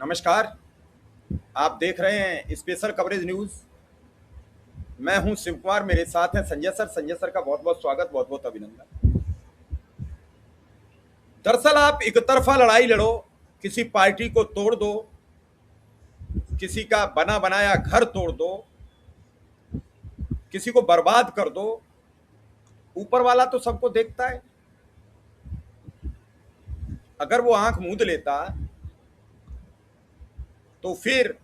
नमस्कार। आप देख रहे हैं स्पेशल कवरेज न्यूज। मैं हूं शिव कुमार, मेरे साथ हैं संजय सर। संजय सर का बहुत बहुत स्वागत, बहुत बहुत अभिनंदन। दरअसल आप एक तरफा लड़ाई लड़ो, किसी पार्टी को तोड़ दो, किसी का बना बनाया घर तोड़ दो, किसी को बर्बाद कर दो, ऊपर वाला तो सबको देखता है। अगर वो आंख मूंद लेता तो फिर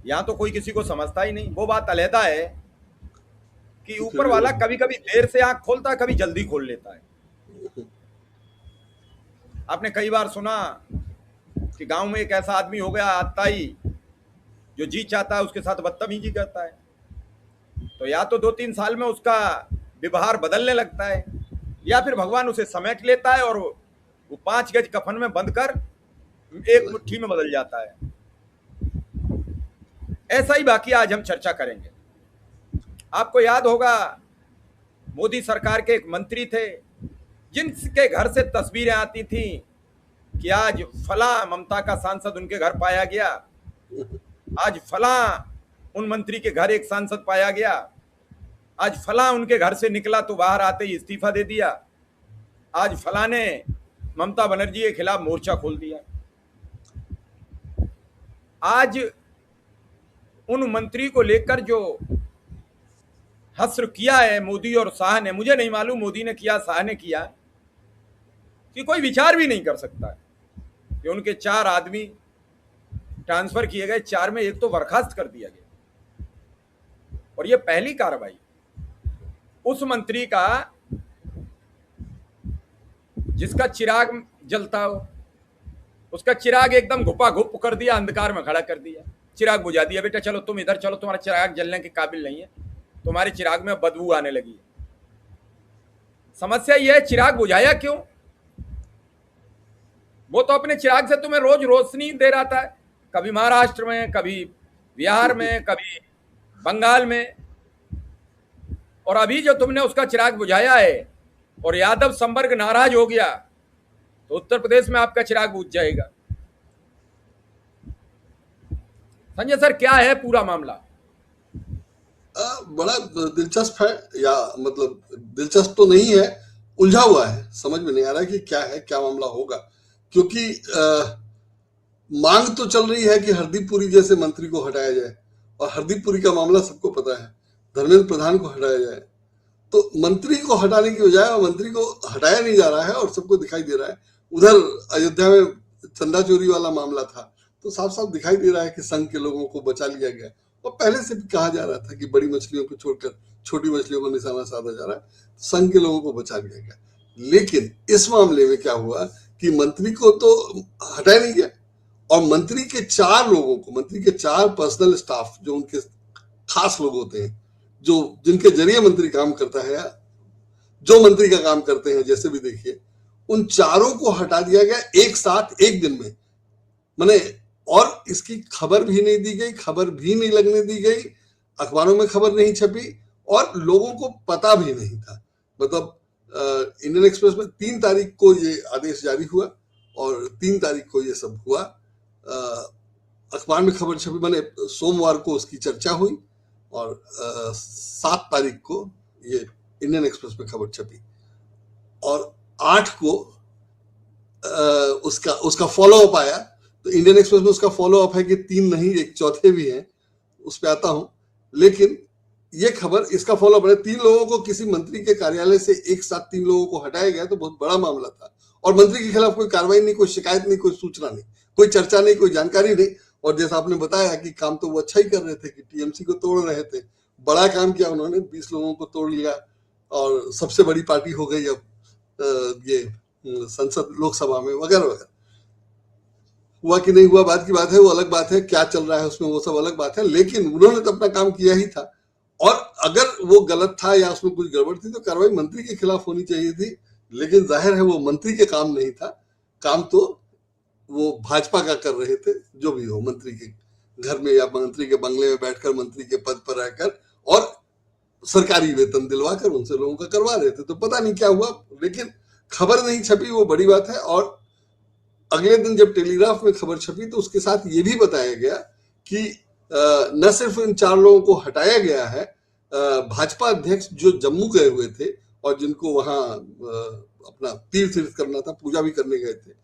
यहां तो कोई किसी को समझता ही नहीं। वो बात अलहदा है कि ऊपर वाला कभी कभी देर से आंख खोलता है, कभी जल्दी खोल लेता है। आपने कई बार सुना कि गांव में एक ऐसा आदमी हो गया आताई, जो जी चाहता है उसके साथ बदतमीजी करता है। तो या तो 2-3 साल में उसका व्यवहार बदलने लगता है, या फिर भगवान उसे समेट लेता है और वो 5 गज कफन में बंद कर एक मुट्ठी में बदल जाता है। ऐसा ही बाकी आज हम चर्चा करेंगे। आपको याद होगा, मोदी सरकार के एक मंत्री थे जिनके घर से तस्वीरें आती थी कि आज फला ममता का सांसद उनके घर पाया गया, आज फला उन मंत्री के घर एक सांसद पाया गया, आज फला उनके घर से निकला तो बाहर आते ही इस्तीफा दे दिया, आज फला ने ममता बनर्जी के खिलाफ मोर्चा खोल दिया। आज उन मंत्री को लेकर जो हस्र किया है मोदी और शाह ने, मुझे नहीं मालूम मोदी ने किया शाह ने किया, कि कोई विचार भी नहीं कर सकता है कि उनके 4 आदमी ट्रांसफर किए गए, 4 में एक तो बर्खास्त कर दिया गया। और ये पहली कार्रवाई उस मंत्री का जिसका चिराग जलता हो, उसका चिराग एकदम घुपा घुप कर दिया, अंधकार में खड़ा कर दिया, चिराग बुझा दिया। बेटा चलो तुम इधर चलो, तुम्हारा चिराग जलने के काबिल नहीं है, तुम्हारे चिराग में बदबू आने लगी है। समस्या यह है, चिराग बुझाया क्यों? वो तो अपने चिराग से तुम्हें रोज रोशनी दे रहा था, कभी महाराष्ट्र में, कभी बिहार में, कभी बंगाल में। और अभी जो तुमने उसका चिराग बुझाया है और यादव संवर्ग नाराज हो गया, तो उत्तर प्रदेश में आपका चिराग बुझ जाएगा। संजय सर, क्या है पूरा मामला? बड़ा दिलचस्प है, या मतलब दिलचस्प तो नहीं है, उलझा हुआ है। समझ में नहीं आ रहा कि क्या है, क्या मामला होगा। क्योंकि मांग तो चल रही है कि हरदीप पुरी जैसे मंत्री को हटाया जाए, और हरदीप पुरी का मामला सबको पता है, धर्मेंद्र प्रधान को हटाया जाए। तो मंत्री को हटाने की बजाय मंत्री को हटाया नहीं जा रहा है और सबको दिखाई दे रहा है। उधर अयोध्या में चंदा चोरी वाला मामला था, तो साफ साफ दिखाई दे रहा है कि संघ के लोगों को बचा लिया गया। और पहले से भी कहा जा रहा था कि बड़ी मछलियों को छोड़कर छोटी मछलियों को निशाना साधा जा रहा है, संघ के लोगों को बचा लिया गया। लेकिन इस मामले में क्या हुआ कि मंत्री को तो हटाया नहीं गया, और मंत्री के 4 लोगों को, मंत्री के 4 पर्सनल स्टाफ जो उनके खास लोग होते हैं, जो जिनके जरिए मंत्री काम करता है, जो मंत्री का काम करते हैं, जैसे भी देखिए, उन 4 को हटा दिया गया एक साथ, एक दिन में। माने, और इसकी खबर भी नहीं दी गई, खबर भी नहीं लगने दी गई, अखबारों में खबर नहीं छपी, और लोगों को पता भी नहीं था। मतलब इंडियन एक्सप्रेस में 3 तारीख को ये आदेश जारी हुआ और 3 तारीख को ये सब हुआ। अखबार में खबर छपी, माने सोमवार को उसकी चर्चा हुई, और 7 तारीख को ये इंडियन एक्सप्रेस में खबर छपी, और 8 को उसका फॉलो अप आया। तो इंडियन एक्सप्रेस में उसका फॉलो अप है कि 3 नहीं, एक चौथे भी हैं, उस पर आता हूं। लेकिन ये खबर, इसका फॉलो अप है, 3 लोगों को किसी मंत्री के कार्यालय से एक साथ 3 लोगों को हटाया गया, तो बहुत बड़ा मामला था। और मंत्री के खिलाफ कोई कार्रवाई नहीं, कोई शिकायत नहीं, कोई सूचना नहीं, कोई चर्चा नहीं, कोई जानकारी नहीं। और जैसा आपने बताया कि काम तो वो अच्छा ही कर रहे थे, कि टीएमसी को तोड़ रहे थे। बड़ा काम किया उन्होंने, 20 लोगों को तोड़ लिया, और सबसे बड़ी पार्टी हो गई अब ये संसद, लोकसभा में, वगैरह वगैरह। हुआ कि नहीं हुआ बात की बात है, वो अलग बात है, क्या चल रहा है उसमें वो सब अलग बात है। लेकिन उन्होंने तो अपना काम किया ही था, और अगर वो गलत था या उसमें कुछ गड़बड़ थी तो कार्रवाई मंत्री के खिलाफ होनी चाहिए थी। लेकिन जाहिर है वो मंत्री के काम नहीं था, काम तो वो भाजपा का कर रहे थे। जो भी हो, मंत्री के घर में या मंत्री के बंगले में बैठकर, मंत्री के पद पर रहकर, और सरकारी वेतन दिलवाकर उनसे लोगों का करवा रहे थे। तो पता नहीं क्या हुआ, लेकिन खबर नहीं छपी, वो बड़ी बात है। और अगले दिन जब टेलीग्राफ में खबर छपी तो उसके साथ ये भी बताया गया कि न सिर्फ इन 4 लोगों को हटाया गया है, भाजपा अध्यक्ष जो जम्मू गए हुए थे और जिनको वहां अपना तीर्थ करना था, पूजा भी करने गए थे,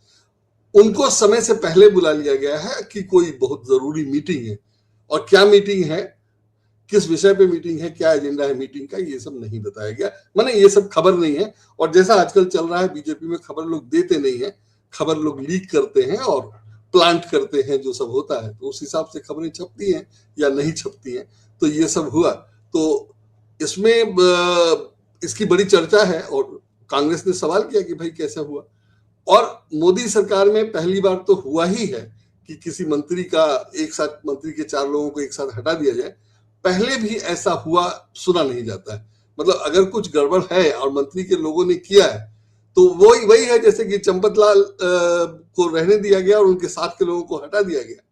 उनको समय से पहले बुला लिया गया है कि कोई बहुत जरूरी मीटिंग है। और क्या मीटिंग है, किस विषय पे मीटिंग है, क्या एजेंडा है मीटिंग का, ये सब नहीं बताया गया। माने ये सब खबर नहीं है। और जैसा आजकल चल रहा है बीजेपी में, खबर लोग देते नहीं है, खबर लोग लीक करते हैं और प्लांट करते हैं जो सब होता है, तो उस हिसाब से खबरें छपती हैं या नहीं छपती हैं। तो ये सब हुआ, तो इसमें इसकी बड़ी चर्चा है और कांग्रेस ने सवाल किया कि भाई कैसा हुआ। और मोदी सरकार में पहली बार तो हुआ ही है कि किसी मंत्री का एक साथ, मंत्री के 4 लोगों को एक साथ हटा दिया जाए। पहले भी ऐसा हुआ सुना नहीं जाता है। मतलब अगर कुछ गड़बड़ है और मंत्री के लोगों ने किया है तो वही है जैसे कि चंपत लाल को रहने दिया गया और उनके साथ के लोगों को हटा दिया गया।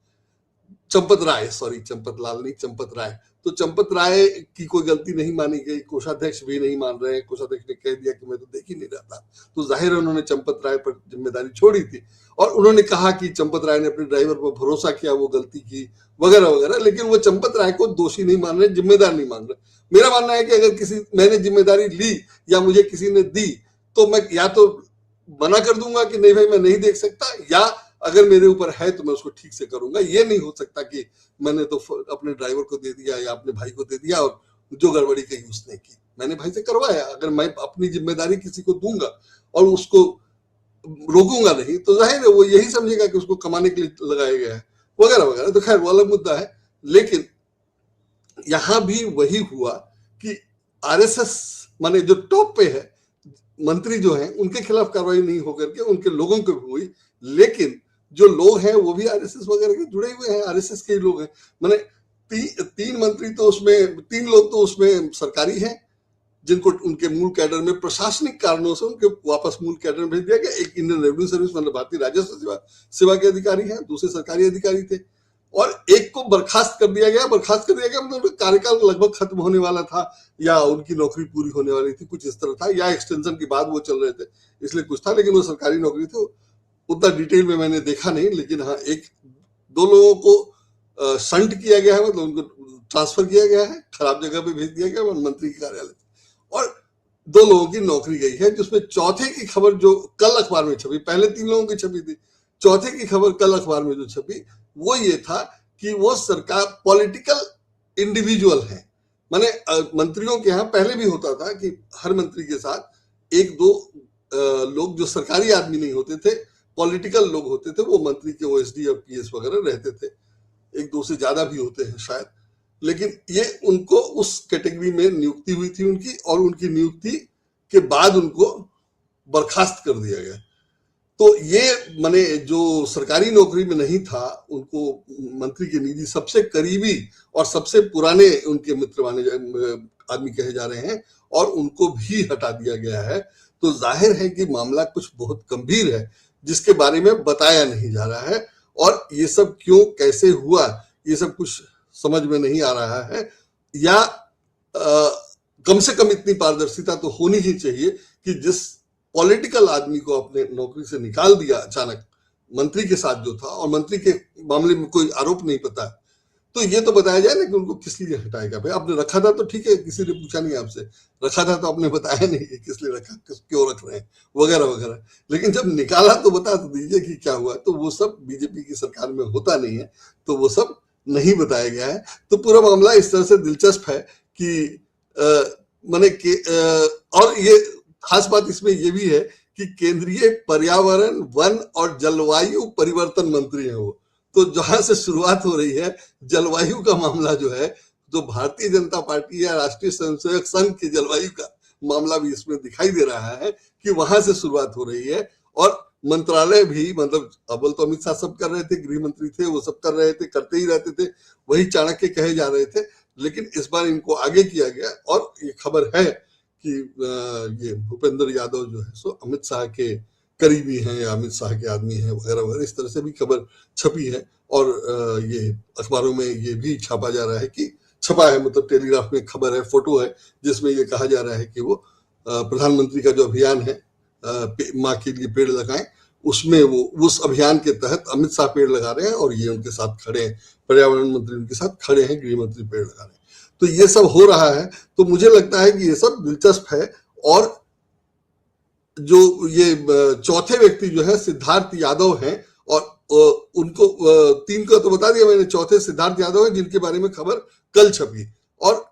चंपत राय, सॉरी, चंपत लाल नहीं, चंपत राय। तो चंपत राय की कोई गलती नहीं मानी गई, कोषाध्यक्ष भी नहीं मान रहे हैं, कोषाध्यक्ष ने कह दिया कि मैं तो देख ही नहीं रहा था। तो जाहिर है उन्होंने चंपत राय पर जिम्मेदारी छोड़ी थी और उन्होंने कहा कि चंपत राय ने अपने ड्राइवर पर भरोसा किया, वो गलती की वगैरह वगैरह। लेकिन वो चंपत राय को दोषी नहीं मान रहे, जिम्मेदार नहीं मान रहे। मेरा मानना है कि अगर मैंने जिम्मेदारी ली या मुझे किसी ने दी तो मैं या तो मना कर दूंगा कि नहीं भाई मैं नहीं देख सकता, या अगर मेरे ऊपर है तो मैं उसको ठीक से करूंगा। ये नहीं हो सकता कि मैंने तो अपने ड्राइवर को दे दिया या अपने भाई को दे दिया और जो गड़बड़ी कही उसने की, मैंने भाई से करवाया। अगर मैं अपनी जिम्मेदारी किसी को दूंगा और उसको रोकूंगा नहीं तो जाहिर है वो यही समझेगा कि उसको कमाने के लिए लगाया गया है वगैरह वगैरह। तो खैर वो अलग मुद्दा है। लेकिन यहां भी वही हुआ कि आरएसएस माने जो टॉप पे है, मंत्री जो हैं उनके खिलाफ कार्रवाई नहीं होकर के उनके लोगों को भी हुई। लेकिन जो लोग हैं वो भी आरएसएस वगैरह के जुड़े हुए हैं, आरएसएस के लोग हैं। माने 3 मंत्री तो उसमें, 3 लोग तो उसमें सरकारी हैं जिनको उनके मूल कैडर में प्रशासनिक कारणों से उनके वापस मूल कैडर में भेज दिया गया। एक इंडियन रेवेन्यू सर्विस मतलब भारतीय राजस्व सेवा के अधिकारी हैं, दूसरे सरकारी अधिकारी थे, और एक को बर्खास्त कर दिया गया। बर्खास्त कर दिया गया मतलब कार्यकाल लगभग खत्म होने वाला था या उनकी नौकरी पूरी होने वाली थी, कुछ इस तरह था, या एक्सटेंशन के बाद वो चल रहे थे इसलिए कुछ था। लेकिन वो सरकारी नौकरी थी, उतना डिटेल में मैंने देखा नहीं। लेकिन हाँ, 1-2 लोगों को शंट किया गया है, मतलब उनको ट्रांसफर किया गया है, खराब जगह पे भेज दिया गया मंत्री के कार्यालय, और 2 लोगों की नौकरी गई है। जिसमें चौथे की खबर जो कल अखबार में छपी, पहले 3 लोगों की छपी थी, चौथे की खबर कल अखबार में जो छपी वो ये था कि वो सरकार पॉलिटिकल इंडिविजुअल है। माने मंत्रियों के यहाँ पहले भी होता था कि हर मंत्री के साथ 1-2 लोग जो सरकारी आदमी नहीं होते थे, पॉलिटिकल लोग होते थे, वो मंत्री के ओएसडी और पीएस वगैरह रहते थे। 1-2 से ज्यादा भी होते हैं शायद। लेकिन ये उनको उस कैटेगरी में नियुक्ति हुई थी उनकी, और उनकी नियुक्ति के बाद उनको बर्खास्त कर दिया गया। तो ये माने जो सरकारी नौकरी में नहीं था उनको मंत्री के निजी सबसे करीबी और सबसे पुराने उनके मित्र माने आदमी कहे जा रहे हैं, और उनको भी हटा दिया गया है। तो जाहिर है कि मामला कुछ बहुत गंभीर है जिसके बारे में बताया नहीं जा रहा है, और ये सब क्यों कैसे हुआ ये सब कुछ समझ में नहीं आ रहा है। या कम से कम इतनी पारदर्शिता तो होनी ही चाहिए कि जिस पॉलिटिकल आदमी को अपने नौकरी से निकाल दिया अचानक, मंत्री के साथ जो था, और मंत्री के मामले में कोई आरोप नहीं पता, तो ये तो बताया जाए ना कि उनको किस लिए हटाएगा। भाई आपने रखा था तो ठीक है, किसी ने पूछा नहीं आपसे, रखा था तो आपने बताया नहीं कि किस लिए रखा, क्यों रख रहे हैं वगैरह वगैरह। लेकिन जब निकाला तो बता तो दीजिए कि क्या हुआ। तो वो सब बीजेपी की सरकार में होता नहीं है, तो वो सब नहीं बताया गया है। तो पूरा मामला इस तरह से दिलचस्प है कि माने और ये खास बात इसमें यह भी है कि केंद्रीय पर्यावरण, वन और जलवायु परिवर्तन मंत्री है वो। तो जहां से शुरुआत हो रही है जलवायु का मामला जो है, जो भारतीय जनता पार्टी या राष्ट्रीय स्वयंसेवक संघ के जलवायु का मामला भी इसमें दिखाई दे रहा है कि वहां से शुरुआत हो रही है। और मंत्रालय भी, मतलब अव्वल तो अमित शाह सब कर रहे थे, गृह मंत्री थे, वो सब कर रहे थे, करते ही रहते थे, वही चाणक्य कहे जा रहे थे। लेकिन इस बार इनको आगे किया गया, और ये खबर है कि ये भूपेंद्र यादव जो है सो अमित शाह के करीबी हैं या अमित शाह के आदमी हैं वगैरह वगैरह, इस तरह से भी खबर छपी है। और ये अखबारों में ये भी छापा जा रहा है कि छपा है, मतलब टेलीग्राफ में खबर है, फोटो है, जिसमें ये कहा जा रहा है कि वो प्रधानमंत्री का जो अभियान है माँ के लिए पेड़ लगाएं, उसमें वो उस अभियान के तहत अमित शाह पेड़ लगा रहे हैं और ये उनके साथ खड़े हैं, पर्यावरण मंत्री उनके साथ खड़े हैं, गृह मंत्री पेड़ लगा रहे हैं। तो ये सब हो रहा है, तो मुझे लगता है कि ये सब दिलचस्प है। और जो ये चौथे व्यक्ति जो है सिद्धार्थ यादव हैं, और उनको 3 को तो बता दिया मैंने, चौथे सिद्धार्थ यादव हैं जिनके बारे में खबर कल छपी, और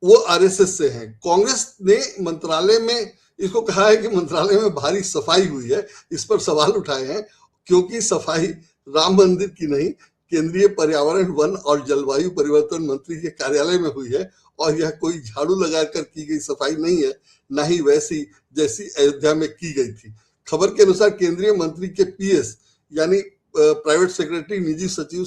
वो आरएसएस से हैं। कांग्रेस ने मंत्रालय में इसको कहा है कि मंत्रालय में भारी सफाई हुई है, इस पर सवाल उठाए हैं, क्योंकि सफाई राम मंदिर की नहीं, केंद्रीय पर्यावरण, वन और जलवायु परिवर्तन मंत्री के कार्यालय में हुई है, और यह कोई झाड़ू लगाकर की गई सफाई नहीं है, ना ही वैसी जैसी अयोध्या में की गई थी। खबर के अनुसार केंद्रीय मंत्री के पीएस यानी प्राइवेट सेक्रेटरी, निजी सचिव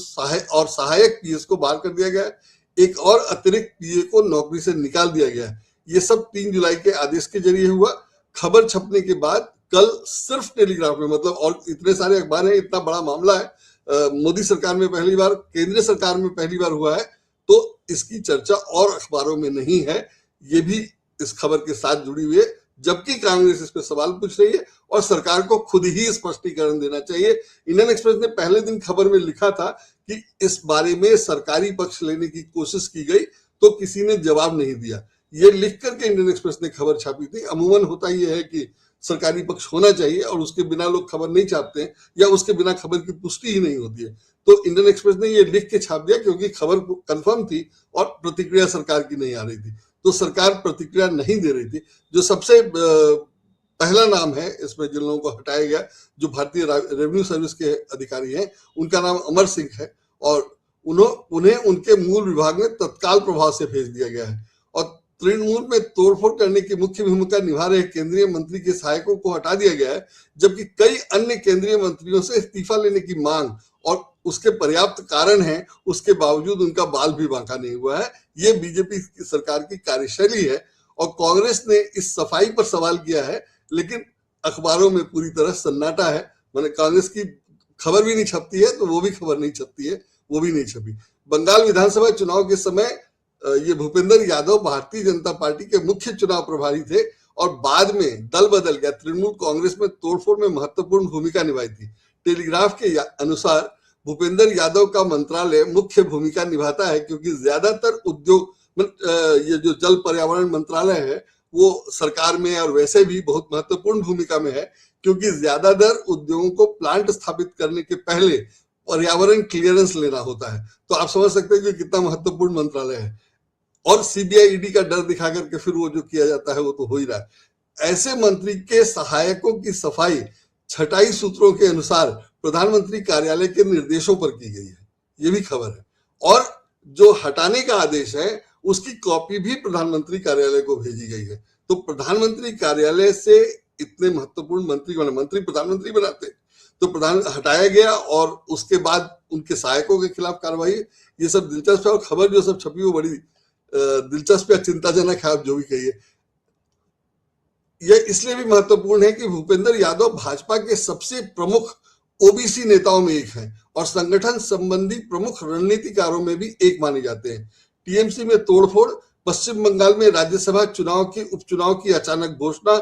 और सहायक पीएस को बाहर कर दिया गया है। एक और अतिरिक्त पीए को नौकरी से निकाल दिया गया है। ये सब 3 जुलाई के आदेश के जरिए हुआ। खबर छपने के बाद कल सिर्फ टेलीग्राफ में, मतलब और इतने सारे अखबार हैं, इतना बड़ा मामला है, मोदी सरकार में पहली बार, केंद्र सरकार में पहली बार हुआ है, तो इसकी चर्चा और अखबारों में नहीं है। ये भी इस खबर के साथ जुड़ी हुई है, जबकि कांग्रेस इस पर सवाल पूछ रही है और सरकार को खुद ही स्पष्टीकरण देना चाहिए। इंडियन एक्सप्रेस ने पहले दिन खबर में लिखा था कि इस बारे में सरकारी पक्ष लेने की कोशिश की गई तो किसी ने जवाब नहीं दिया। ये लिख करके इंडियन एक्सप्रेस ने खबर छापी थी। अमूमन होता यह है कि सरकारी पक्ष होना चाहिए और उसके बिना लोग खबर नहीं छापते हैं, या उसके बिना खबर की पुष्टि ही नहीं होती है। तो इंडियन एक्सप्रेस ने ये लिख के छाप दिया क्योंकि खबर कंफर्म थी और प्रतिक्रिया सरकार की नहीं आ रही थी, तो सरकार प्रतिक्रिया नहीं दे रही थी। जो सबसे पहला नाम है इसमें जिन लोगों को हटाया गया, जो भारतीय रेवेन्यू सर्विस के अधिकारी हैं, उनका नाम अमर सिंह है, और उन्हें उनके मूल विभाग में तत्काल प्रभाव से भेज दिया गया है। और तृणमूल में तोड़फोड़ करने की मुख्य भूमिका निभा रहे केंद्रीय मंत्री के सहायकों को हटा दिया गया है, जबकि कई अन्य केंद्रीय मंत्रियों से इस्तीफा लेने की मांग और उसके पर्याप्त कारण हैं, उसके बावजूद उनका बाल भी बांका नहीं हुआ है। ये बीजेपी सरकार की कार्यशैली है, और कांग्रेस ने इस सफाई पर सवाल किया है, लेकिन अखबारों में पूरी तरह सन्नाटा है। मैंने कांग्रेस की खबर भी नहीं छपती है, तो वो भी खबर नहीं छपती है, वो भी नहीं छपी। बंगाल विधानसभा चुनाव के समय ये भूपेंद्र यादव भारतीय जनता पार्टी के मुख्य चुनाव प्रभारी थे, और बाद में दल बदल गया। तृणमूल कांग्रेस में तोड़फोड़ में महत्वपूर्ण भूमिका निभाई थी। टेलीग्राफ के अनुसार भूपेंद्र यादव का मंत्रालय मुख्य भूमिका निभाता है, क्योंकि ज्यादातर उद्योग, ये जो जल पर्यावरण मंत्रालय है वो सरकार में और वैसे भी बहुत महत्वपूर्ण भूमिका में है, क्योंकि ज्यादातर उद्योगों को प्लांट स्थापित करने के पहले पर्यावरण क्लियरेंस लेना होता है। तो आप समझ सकते हैं कि कितना महत्वपूर्ण मंत्रालय है, और सीबीआई ईडी का डर दिखा करके फिर वो जो किया जाता है वो तो हो ही रहा है। ऐसे मंत्री के सहायकों की सफाई छटाई सूत्रों के अनुसार प्रधानमंत्री कार्यालय के निर्देशों पर की गई है, ये भी खबर है। और जो हटाने का आदेश है उसकी कॉपी भी प्रधानमंत्री कार्यालय को भेजी गई है। तो प्रधानमंत्री कार्यालय से इतने महत्वपूर्ण मंत्री प्रधानमंत्री बनाते, तो प्रधान हटाया गया और उसके बाद उनके सहायकों के खिलाफ कार्रवाई। ये सब दिलचस्प है, और खबर जो सब छपी वो बड़ी दिलचस्प या चिंताजनक है, आप जो भी कहिए। यह इसलिए भी महत्वपूर्ण है कि भूपेंद्र यादव भाजपा के सबसे प्रमुख ओबीसी नेताओं में एक हैं, और संगठन संबंधी प्रमुख रणनीतिकारों में भी एक माने जाते हैं। टीएमसी में तोड़फोड़, पश्चिम बंगाल में राज्यसभा चुनाव की उपचुनाव की अचानक घोषणा,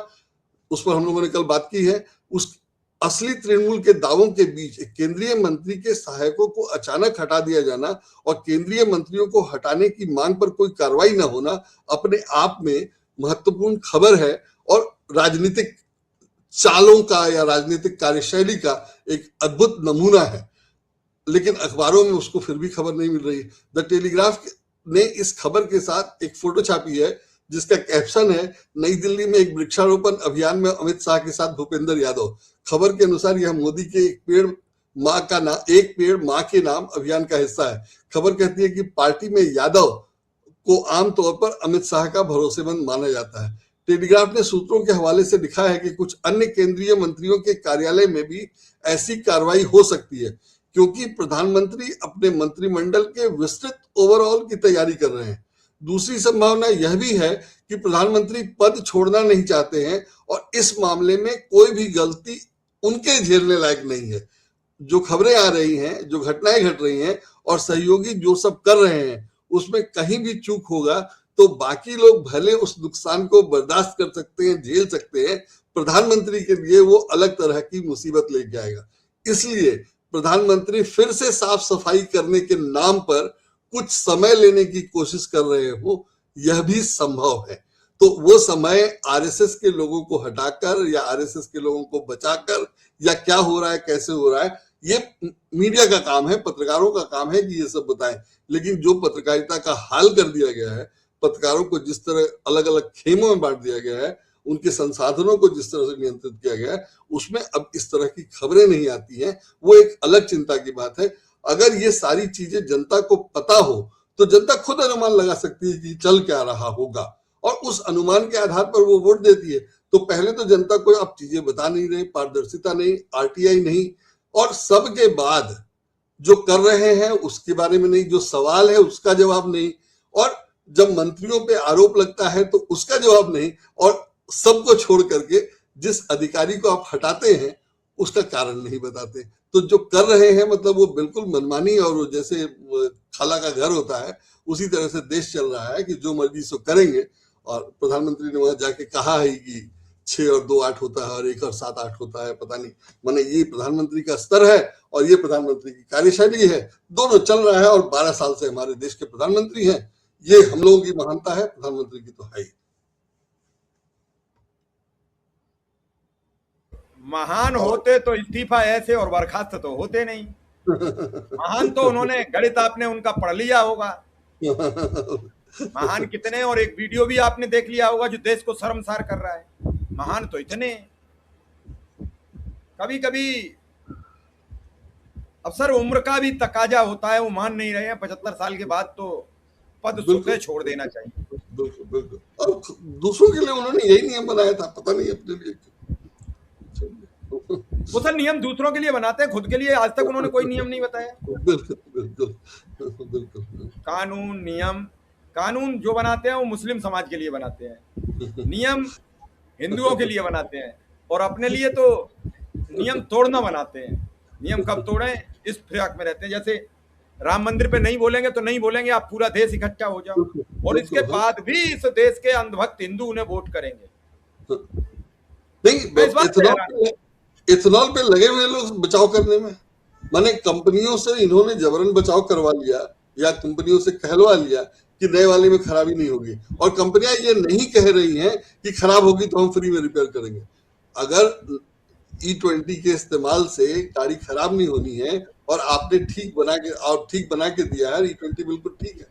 उस पर हम लोगों ने कल बात की है। उस असली तृणमूल के दावों के बीच एक केंद्रीय मंत्री के सहायकों को अचानक हटा दिया जाना और केंद्रीय मंत्रियों को हटाने की मांग पर कोई कार्रवाई न होना अपने आप में महत्वपूर्ण खबर है, और राजनीतिक चालों का या राजनीतिक कार्यशैली का एक अद्भुत नमूना है। लेकिन अखबारों में उसको फिर भी खबर नहीं मिल रही। द टेलीग्राफ ने इस खबर के साथ एक फोटो छापी है जिसका कैप्शन है, नई दिल्ली में एक वृक्षारोपण अभियान में अमित शाह के साथ भूपेंद्र यादव। खबर के अनुसार यह मोदी के एक पेड़ माँ के नाम अभियान का हिस्सा है। खबर कहती है कि पार्टी में यादव को आमतौर पर अमित शाह का भरोसेमंद माना जाता है। टेलीग्राफ ने सूत्रों के हवाले से लिखा है कि कुछ अन्य केंद्रीय मंत्रियों के कार्यालय में भी ऐसी कार्रवाई हो सकती है, क्योंकि प्रधानमंत्री अपने मंत्रिमंडल के विस्तृत ओवरऑल की तैयारी कर रहे हैं। दूसरी संभावना यह भी है कि प्रधानमंत्री पद छोड़ना नहीं चाहते हैं, और इस मामले में कोई भी गलती उनके झेलने लायक नहीं है। जो खबरें आ रही हैं, जो घटनाएं घट रही हैं, और सहयोगी जो सब कर रहे हैं, उसमें कहीं भी चूक होगा तो बाकी लोग भले उस नुकसान को बर्दाश्त कर सकते हैं, झेल सकते हैं, प्रधानमंत्री के लिए वो अलग तरह की मुसीबत लेके आएगा। इसलिए प्रधानमंत्री फिर से साफ सफाई करने के नाम पर कुछ समय लेने की कोशिश कर रहे हो, यह भी संभव है। तो वो समय आरएसएस के लोगों को हटाकर या आरएसएस के लोगों को बचाकर या क्या हो रहा है, कैसे हो रहा है, ये मीडिया का काम है, पत्रकारों का काम है कि ये सब बताएं। लेकिन जो पत्रकारिता का हाल कर दिया गया है, पत्रकारों को जिस तरह अलग अलग खेमों में बांट दिया गया है, उनके संसाधनों को जिस तरह से नियंत्रित किया गया है, उसमें अब इस तरह की खबरें नहीं आती हैं, वो एक अलग चिंता की बात है। अगर ये सारी चीजें जनता को पता हो तो जनता खुद अनुमान लगा सकती है कि चल क्या रहा होगा, और उस अनुमान के आधार पर वो वोट देती है। तो पहले तो जनता को अब चीजें बता नहीं रहे, पारदर्शिता नहीं, आरटीआई नहीं, और सबके बाद जो कर रहे हैं उसके बारे में नहीं, जो सवाल है उसका जवाब नहीं, और जब मंत्रियों पे आरोप लगता है तो उसका जवाब नहीं, और सबको छोड़ करके जिस अधिकारी को आप हटाते हैं उसका कारण नहीं बताते। तो जो कर रहे हैं मतलब वो बिल्कुल मनमानी, और वो जैसे खाला का घर होता है उसी तरह से देश चल रहा है कि जो मर्जी सो करेंगे। और प्रधानमंत्री ने वहां जाके कहा है कि 6 और 2 8 होता है और 1 और 7 8 होता है, पता नहीं, माने ये प्रधानमंत्री का स्तर है और ये प्रधानमंत्री की कार्यशैली है, दोनों चल रहा है। और 12 साल से हमारे देश के प्रधानमंत्री हैं, ये हम लोगों की महानता है, प्रधानमंत्री की तो है ही। महान होते तो इस्तीफा ऐसे और बर्खास्त तो होते नहीं। महान तो उन्होंने, गणित आपने उनका पढ़ लिया होगा, महान कितने, और एक वीडियो भी आपने देख लिया होगा जो देश को शर्मसार कर रहा है। महान तो इतने, कभी कभी अफसर उम्र का भी तकाजा होता है, वो मान नहीं रहे हैं। 75 साल के बाद तो पद सुखे छोड़ देना चाहिए। बिल्कुल बिल्कुल, और दूसरों के लिए उन्होंने यही नियम बनाया था, पता नहीं अपने लिए। वो सर नियम दूसरों के लिए बनाते हैं, खुद के लिए आज तक उन्होंने कोई नियम नहीं बताया। बिल्कुल बिल्कुल बिल्कुल। कानून नियम, कानून जो बनाते हैं वो मुस्लिम समाज के लिए बनाते हैं, नियम हिंदुओं के लिए बनाते हैं, और अपने लिए तो नियम तोड़ना बनाते हैं। नियम कब तोड़े, इस फिराक में रहते हैं। जैसे राम मंदिर पे नहीं बोलेंगे तो नहीं बोलेंगे, आप पूरा देश इकट्ठा हो जाओ, और इसके बाद भी इस देश के अंधभक्त हिंदू उन्हें वोट करेंगे। नहीं, इथेनॉल पे लगे हुए लोग बचाव करने में, माने कंपनियों से इन्होंने जबरन बचाव करवा लिया या कंपनियों से कहलवा लिया कि नए वाले में खराबी नहीं होगी, और कंपनियां ये नहीं कह रही हैं कि खराब होगी तो हम फ्री में रिपेयर करेंगे। अगर E20 के इस्तेमाल से गाड़ी खराब नहीं होनी है और आपने ठीक बना के दिया है, E20 बिल्कुल ठीक है,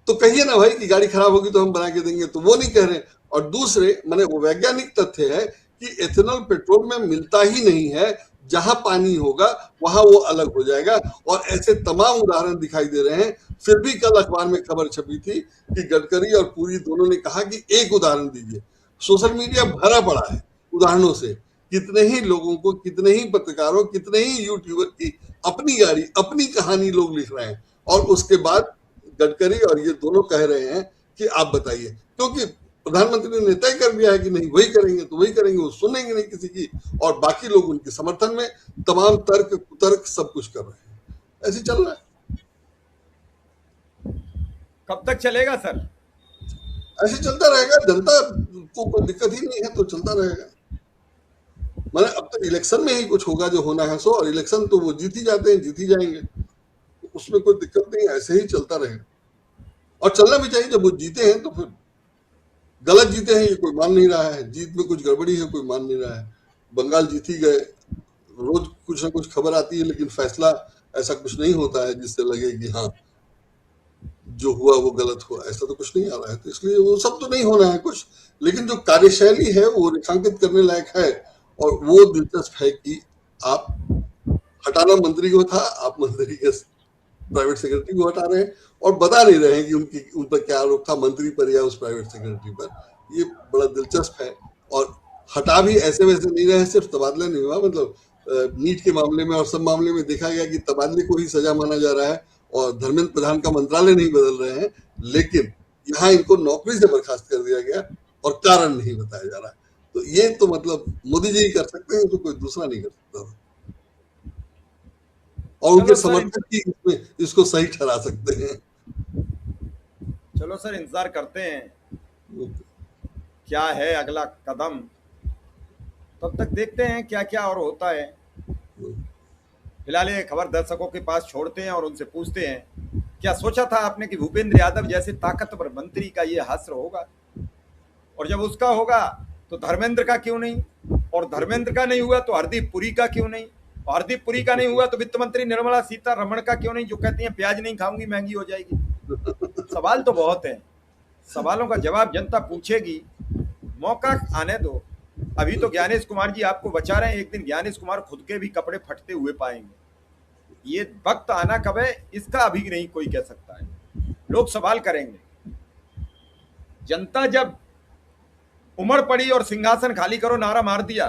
तो कहिए ना भाई कि गाड़ी खराब होगी तो हम बना के देंगे, तो वो नहीं कह रहे। और दूसरे माने वो वैज्ञानिक तथ्य है कि एथेनॉल पेट्रोल में मिलता ही नहीं है, जहां पानी होगा वहां वो अलग हो जाएगा, और ऐसे तमाम उदाहरण दिखाई दे रहे हैं। फिर भी कल अखबार में खबर छपी थी कि गडकरी और पुरी दोनों ने कहा कि एक उदाहरण दीजिए। सोशल मीडिया भरा पड़ा है उदाहरणों से, कितने ही लोगों को, कितने ही पत्रकारों, कितने ही यूट्यूबर की अपनी गाड़ी, अपनी कहानी लोग लिख रहे हैं, और उसके बाद गडकरी और ये दोनों कह रहे हैं कि आप बताइए, क्योंकि प्रधानमंत्री ने तय कर दिया है कि नहीं वही करेंगे तो वही करेंगे, वो सुनेंगे नहीं किसी की, और बाकी लोग उनके समर्थन में तमाम तर्क कुतर्क सब कुछ कर रहे हैं। ऐसे चल रहा है। कब तक चलेगा सर? ऐसे चलता रहेगा, जनता को कोई दिक्कत ही नहीं है तो चलता रहेगा। मैंने अब तक इलेक्शन में ही कुछ होगा जो होना है सो, और इलेक्शन तो वो जीत ही जाते हैं, जीत ही जाएंगे, उसमें कोई दिक्कत नहीं, ऐसे ही चलता रहेगा। और चलना भी चाहिए, जब वो जीते हैं तो फिर गलत जीते हैं ये कोई मान नहीं रहा है, जीत में कुछ गड़बड़ी है कोई मान नहीं रहा है। बंगाल जीत ही गए, रोज कुछ ना कुछ खबर आती है, लेकिन फैसला ऐसा कुछ नहीं होता है जिससे लगे कि हाँ जो हुआ वो गलत हुआ, ऐसा तो कुछ नहीं आ रहा है। तो इसलिए वो सब तो नहीं होना है कुछ, लेकिन जो कार्यशैली है वो रेखांकित करने लायक है, और वो दिलचस्प है कि आप हटाना मंत्री को था, आप मंत्री के प्राइवेट सेक्रेटरी को हटा रहे हैं और बता नहीं रहे हैं कि उन पर क्या आरोप था, मंत्री पर या उस प्राइवेट सेक्रेटरी पर। ये बड़ा दिलचस्प है। और हटा भी ऐसे वैसे नहीं रहे, सिर्फ तबादला नहीं हुआ, मतलब नीट के मामले में और सब मामले में देखा गया कि तबादले को ही सजा माना जा रहा है, और धर्मेंद्र प्रधान का मंत्रालय नहीं बदल रहे हैं, लेकिन यहाँ इनको नौकरी से बर्खास्त कर दिया गया और कारण नहीं बताया जा रहा है। तो ये तो मतलब मोदी जी ही कर सकते हैं, तो कोई दूसरा नहीं कर सकता, और उनके समर्थक ही इसको सही ठहरा सकते हैं। चलो सर, इंतजार करते हैं क्या है अगला कदम। तब तक देखते हैं क्या क्या और होता है। फिलहाल ये खबर दर्शकों के पास छोड़ते हैं और उनसे पूछते हैं, क्या सोचा था आपने कि भूपेंद्र यादव जैसे ताकतवर मंत्री का ये हश्र होगा? और जब उसका होगा तो धर्मेंद्र का क्यों नहीं? और धर्मेंद्र का नहीं हुआ तो हरदीप पुरी का क्यों नहीं? और हरदीप पुरी का नहीं हुआ तो वित्त मंत्री निर्मला सीतारमण का क्यों नहीं, जो कहती हैं प्याज नहीं खाऊंगी महंगी हो जाएगी? सवाल तो बहुत हैं, सवालों का जवाब जनता पूछेगी, मौका आने दो। अभी तो ज्ञानेश कुमार जी आपको बचा रहे हैं, एक दिन ज्ञानेश कुमार खुद के भी कपड़े फटते हुए पाएंगे। ये वक्त आना कब है इसका अभी नहीं कोई कह सकता है, लोग सवाल करेंगे। जनता जब उमड़ पड़ी और सिंहासन खाली करो नारा मार दिया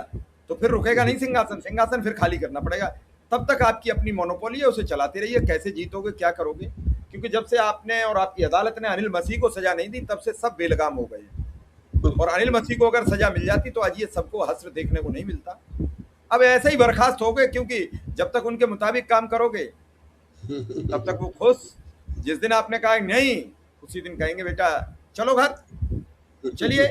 तो फिर रुकेगा नहीं सिंहासन, सिंहासन फिर खाली करना पड़ेगा। तब तक आपकी अपनी मोनोपोली है, उसे चलाते रहिए। कैसे जीतोगे, क्या करोगे? क्योंकि जब से आपने और आपकी अदालत ने अनिल मसीह को सजा नहीं दी तब से सब बेलगाम हो गए। और अनिल मसीह को अगर सजा मिल जाती तो आज ये सबको हश्र देखने को नहीं मिलता। अब ऐसे ही बर्खास्त हो गए, क्योंकि जब तक उनके मुताबिक काम करोगे तब तक वो खुश। जिस दिन आपने कहा नहीं, उसी दिन कहेंगे बेटा चलो घर। चलिए,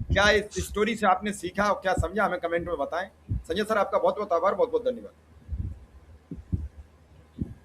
क्या इस स्टोरी से आपने सीखा और क्या समझा हमें कमेंट में बताएं। संजय सर आपका बहुत बहुत आभार, बहुत बहुत धन्यवाद।